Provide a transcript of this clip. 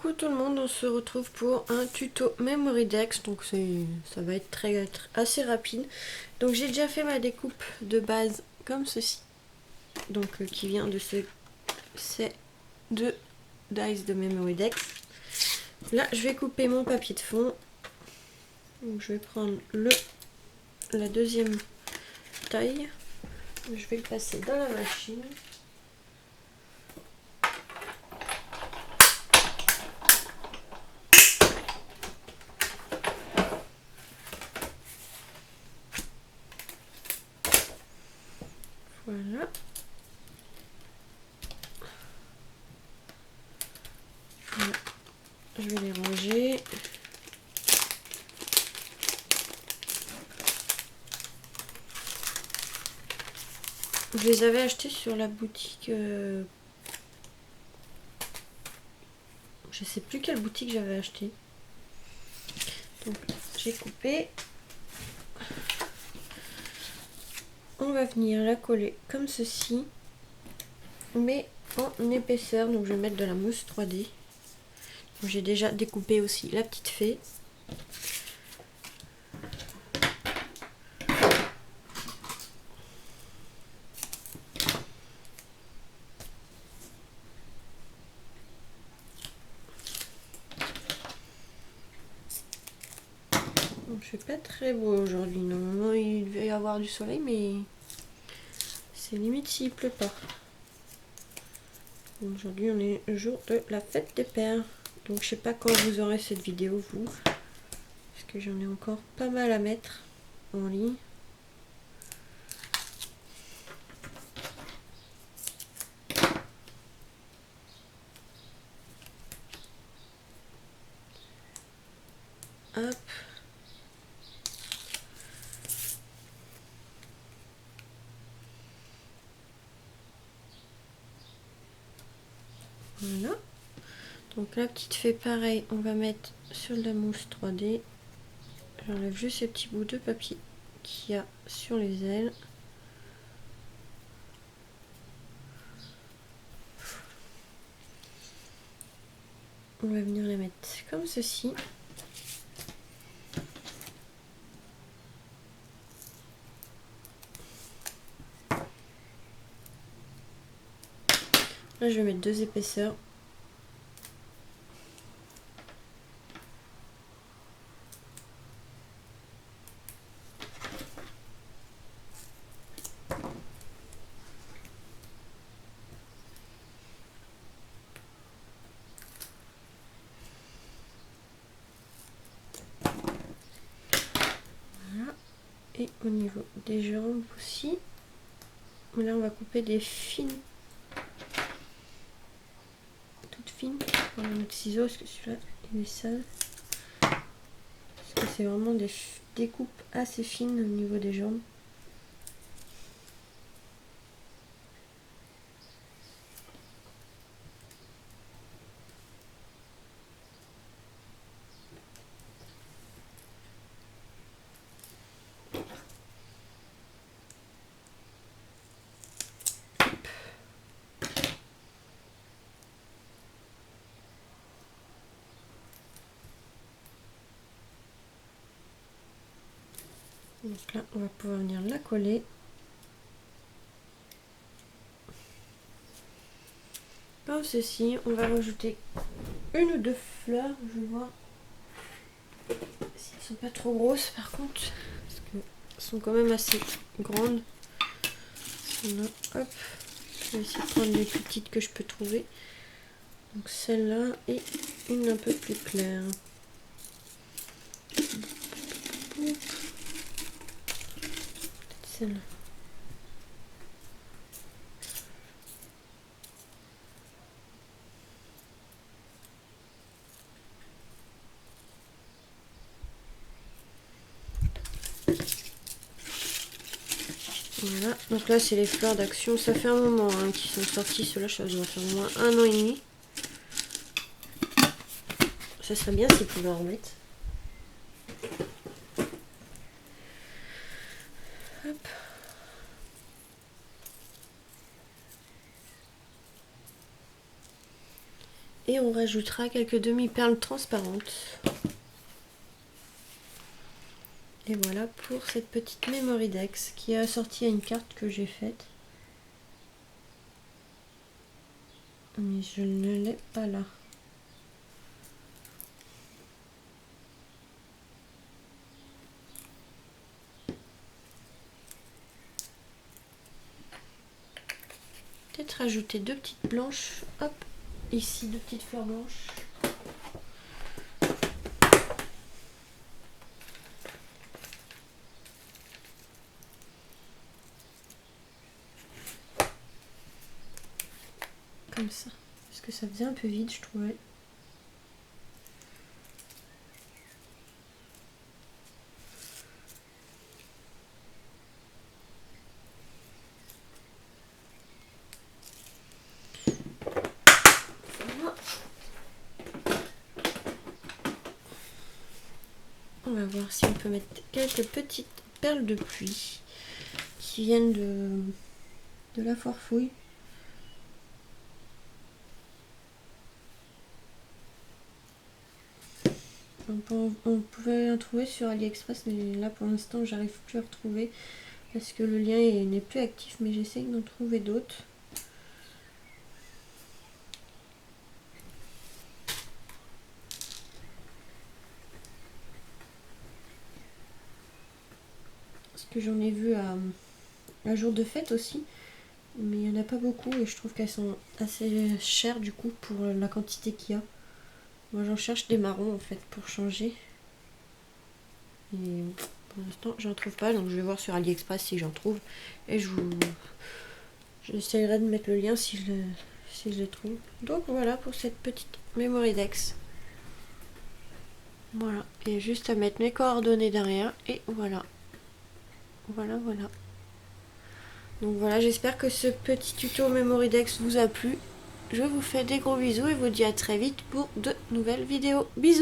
Coucou tout le monde, on se retrouve pour un tuto Memorydex, donc ça va être assez rapide. Donc j'ai déjà fait ma découpe de base comme ceci, donc qui vient de ces deux dice de Memorydex. Là je vais couper mon papier de fond, donc je vais prendre la deuxième taille, je vais le passer dans la machine. Voilà. Voilà. Je vais les ranger. Je les avais achetés sur la boutique. Je sais plus quelle boutique j'avais acheté. Donc j'ai coupé. On va venir la coller comme ceci, mais en épaisseur. Donc je vais mettre de la mousse 3D. J'ai déjà découpé aussi la petite fée. Donc, je fais pas très beau aujourd'hui. Normalement il devait y avoir du soleil, mais c'est limite s'il pleut pas. Aujourd'hui on est le jour de la fête des pères. Donc je sais pas quand vous aurez cette vidéo vous, parce que j'en ai encore pas mal à mettre en ligne. Hop. Voilà. Donc la petite fée pareil, on va mettre sur de la mousse 3D. J'enlève juste ces petits bouts de papier qu'il y a sur les ailes. On va venir les mettre comme ceci. Là je vais mettre deux épaisseurs. Voilà. Et au niveau des jambes aussi. Là on va couper des fines. Toutes fines. On va mettre ciseaux parce que celui-là il est sale. Parce que c'est vraiment des découpes assez fines au niveau des jambes. Donc là on va pouvoir venir la coller. Comme ceci, on va rajouter une ou deux fleurs. Je vais voir si elles sont pas trop grosses par contre, parce qu'elles sont quand même assez grandes. Là, hop, je vais essayer de prendre les plus petites que je peux trouver. Donc celle-là et une un peu plus claire. Celle-là. Voilà, donc là c'est les fleurs d'action. Ça fait un moment qu'ils sont sortis. Ceux-là, ça doit faire au moins 1 an et demi. Ça serait bien s'ils pouvaient en remettre. Hop. Et on rajoutera quelques demi-perles transparentes. Et voilà pour cette petite Memory Dex qui est assortie à une carte que j'ai faite. Mais je ne l'ai pas là. Peut-être rajouter 2 petites blanches. Hop, ici 2 petites fleurs blanches. Comme ça. Parce que ça faisait un peu vide, je trouvais. On va voir si on peut mettre quelques petites perles de pluie qui viennent de la foire fouille. On pouvait en trouver sur AliExpress, mais là pour l'instant j'arrive plus à retrouver parce que le lien n'est plus actif, mais j'essaye d'en trouver d'autres. Parce que j'en ai vu à jour de fête aussi, mais il n'y en a pas beaucoup et je trouve qu'elles sont assez chères du coup pour la quantité qu'il y a. Moi j'en cherche des marrons en fait pour changer. Et pour l'instant j'en trouve pas, donc je vais voir sur AliExpress si j'en trouve. Et j'essaierai de mettre le lien si je les trouve. Donc voilà pour cette petite Memory Dex. Voilà, il y a juste à mettre mes coordonnées derrière et voilà. Voilà. Donc voilà, j'espère que ce petit tuto Memory Dex vous a plu. Je vous fais des gros bisous et vous dis à très vite pour de nouvelles vidéos. Bisous!